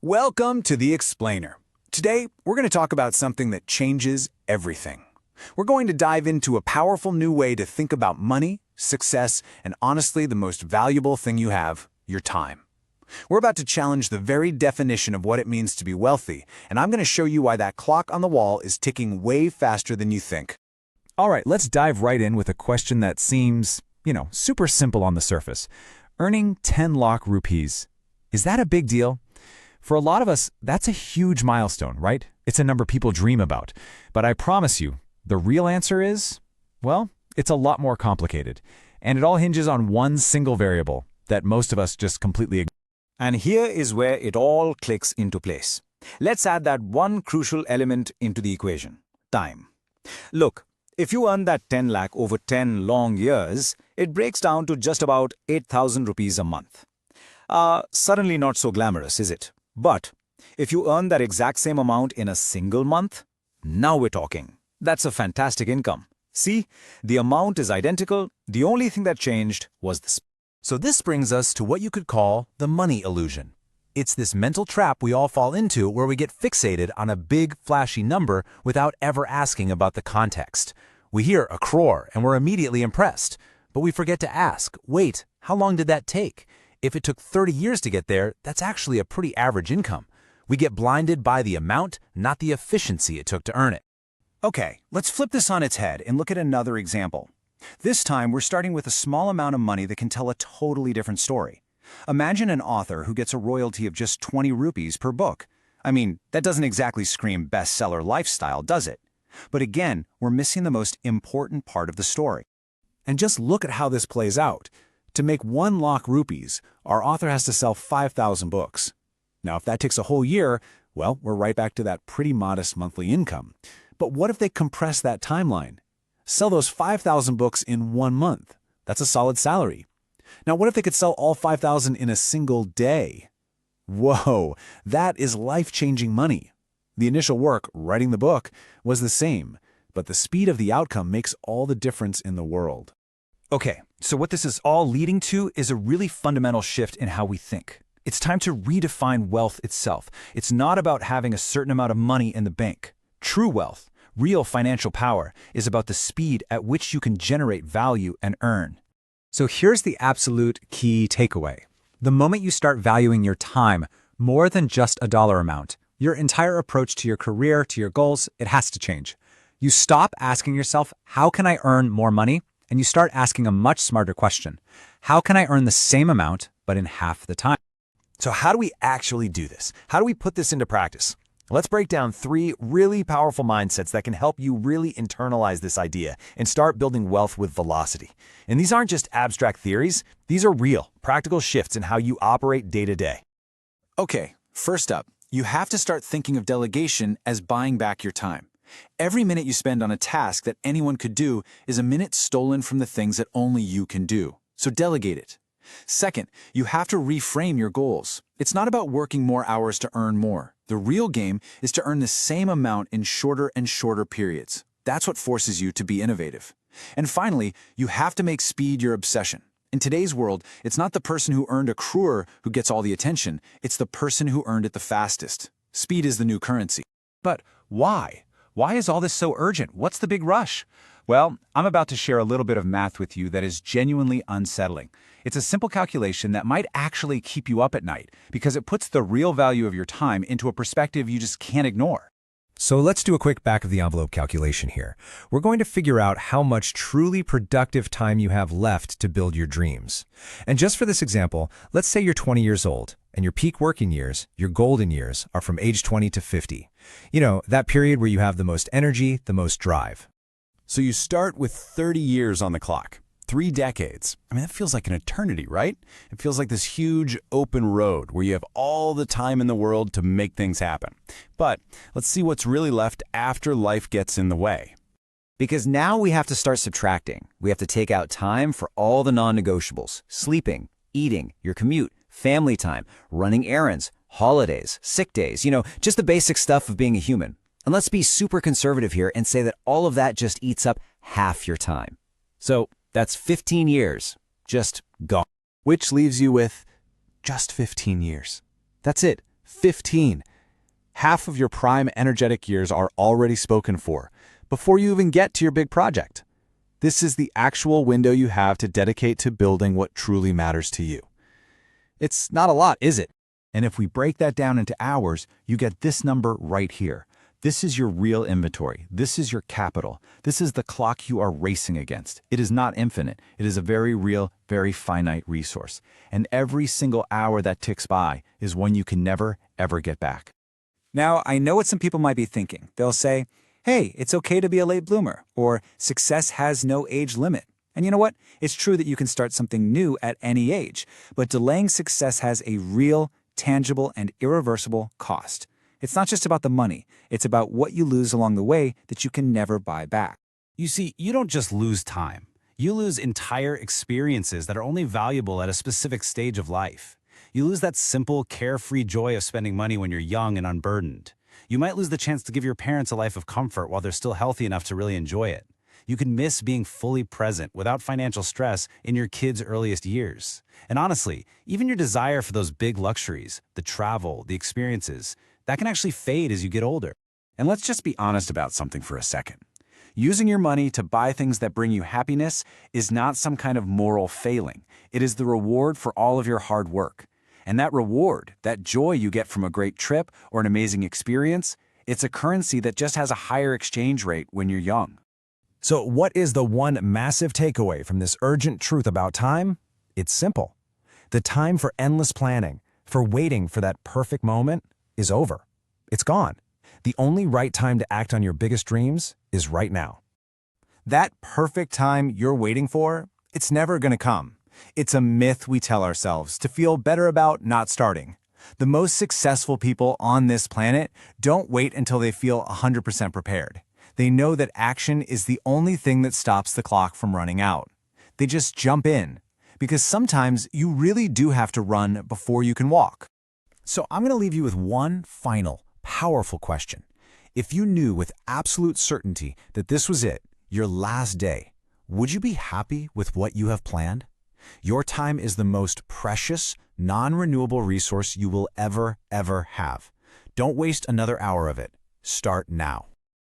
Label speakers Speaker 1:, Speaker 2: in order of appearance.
Speaker 1: Welcome to The Explainer. Today, we're going to talk about something that changes everything. We're going to dive into a powerful new way to think about money, success, and honestly, the most valuable thing you have, your time. We're about to challenge the very definition of what it means to be wealthy, and I'm going to show you why that clock on the wall is ticking way faster than you think.
Speaker 2: All right, let's dive right in with a question that seems, super simple on the surface. Earning 10 lakh rupees, is that a big deal? For a lot of us, that's a huge milestone, right? It's a number people dream about. But I promise you, the real answer is, well, it's a lot more complicated. And it all hinges on one single variable that most of us just completely ignore.
Speaker 3: And here is where it all clicks into place. Let's add that one crucial element into the equation: time. Look, if you earn that 10 lakh over 10 long years, it breaks down to just about 8,000 rupees a month. Suddenly not so glamorous, is it? But if you earn that exact same amount in a single month, now we're talking. That's a fantastic income. See, the amount is identical. The only thing that changed was the speed.
Speaker 4: So this brings us to what you could call the money illusion. It's this mental trap we all fall into where we get fixated on a big, flashy number without ever asking about the context. We hear a crore and we're immediately impressed, but we forget to ask, wait, how long did that take? If it took 30 years to get there, that's actually a pretty average income. We get blinded by the amount, not the efficiency it took to earn it.
Speaker 1: Okay, let's flip this on its head and look at another example. This time, we're starting with a small amount of money that can tell a totally different story. Imagine an author who gets a royalty of just 20 rupees per book. I mean, that doesn't exactly scream bestseller lifestyle, does it? But again, we're missing the most important part of the story.
Speaker 2: And just look at how this plays out. To make 1 lakh rupees, our author has to sell 5,000 books. Now, if that takes a whole year, well, we're right back to that pretty modest monthly income. But what if they compress that timeline? Sell those 5,000 books in 1 month. That's a solid salary. Now, what if they could sell all 5,000 in a single day? Whoa, that is life-changing money. The initial work, writing the book, was the same, but the speed of the outcome makes all the difference in the world.
Speaker 5: Okay, so what this is all leading to is a really fundamental shift in how we think. It's time to redefine wealth itself. It's not about having a certain amount of money in the bank. True wealth, real financial power, is about the speed at which you can generate value and earn.
Speaker 6: So here's the absolute key takeaway. The moment you start valuing your time more than just a dollar amount, your entire approach to your career, to your goals, it has to change. You stop asking yourself, how can I earn more money? And you start asking a much smarter question. How can I earn the same amount, but in half the time?
Speaker 4: So how do we actually do this? How do we put this into practice? Let's break down 3 really powerful mindsets that can help you really internalize this idea and start building wealth with velocity. And these aren't just abstract theories. These are real, practical shifts in how you operate day to day.
Speaker 1: Okay, first up, you have to start thinking of delegation as buying back your time. Every minute you spend on a task that anyone could do is a minute stolen from the things that only you can do. So delegate it. Second, you have to reframe your goals. It's not about working more hours to earn more. The real game is to earn the same amount in shorter and shorter periods. That's what forces you to be innovative. And finally, you have to make speed your obsession. In today's world, it's not the person who earned a crore who gets all the attention. It's the person who earned it the fastest. Speed is the new currency.
Speaker 5: But why? Why is all this so urgent? What's the big rush? Well, I'm about to share a little bit of math with you that is genuinely unsettling. It's a simple calculation that might actually keep you up at night because it puts the real value of your time into a perspective you just can't ignore.
Speaker 4: So let's do a quick back-of-the-envelope calculation here. We're going to figure out how much truly productive time you have left to build your dreams. And just for this example, let's say you're 20 years old, and your peak working years, your golden years, are from age 20 to 50. You know, that period where you have the most energy, the most drive.
Speaker 2: So you start with 30 years on the clock. 3 decades. I mean, that feels like an eternity, right? It feels like this huge open road where you have all the time in the world to make things happen. But let's see what's really left after life gets in the way.
Speaker 3: Because now we have to start subtracting. We have to take out time for all the non-negotiables: sleeping, eating, your commute, family time, running errands, holidays, sick days, just the basic stuff of being a human. And let's be super conservative here and say that all of that just eats up half your time. So that's 15 years, just gone.
Speaker 2: Which leaves you with just 15 years. That's it. 15. Half of your prime energetic years are already spoken for, before you even get to your big project. This is the actual window you have to dedicate to building what truly matters to you. It's not a lot, is it?
Speaker 1: And if we break that down into hours, you get this number right here. This is your real inventory. This is your capital. This is the clock you are racing against. It is not infinite. It is a very real, very finite resource. And every single hour that ticks by is one you can never, ever get back.
Speaker 6: Now, I know what some people might be thinking. They'll say, hey, it's okay to be a late bloomer, or success has no age limit. And you know what? It's true that you can start something new at any age, but delaying success has a real, tangible, and irreversible cost. It's not just about the money. It's about what you lose along the way that you can never buy back.
Speaker 4: You see, you don't just lose time. You lose entire experiences that are only valuable at a specific stage of life. You lose that simple, carefree joy of spending money when you're young and unburdened. You might lose the chance to give your parents a life of comfort while they're still healthy enough to really enjoy it. You can miss being fully present without financial stress in your kids' earliest years. And honestly, even your desire for those big luxuries, the travel, the experiences, that can actually fade as you get older.
Speaker 2: And let's just be honest about something for a second. Using your money to buy things that bring you happiness is not some kind of moral failing. It is the reward for all of your hard work. And that reward, that joy you get from a great trip or an amazing experience, it's a currency that just has a higher exchange rate when you're young.
Speaker 5: So what is the one massive takeaway from this urgent truth about time? It's simple. The time for endless planning, for waiting for that perfect moment, is over. It's gone. The only right time to act on your biggest dreams is right now.
Speaker 2: That perfect time you're waiting for, it's never going to come. It's a myth we tell ourselves to feel better about not starting. The most successful people on this planet don't wait until they feel 100% prepared. They know that action is the only thing that stops the clock from running out. They just jump in, because sometimes you really do have to run before you can walk.
Speaker 5: So I'm going to leave you with one final, powerful question. If you knew with absolute certainty that this was it, your last day, would you be happy with what you have planned? Your time is the most precious, non-renewable resource you will ever have. Don't waste another hour of it. Start now.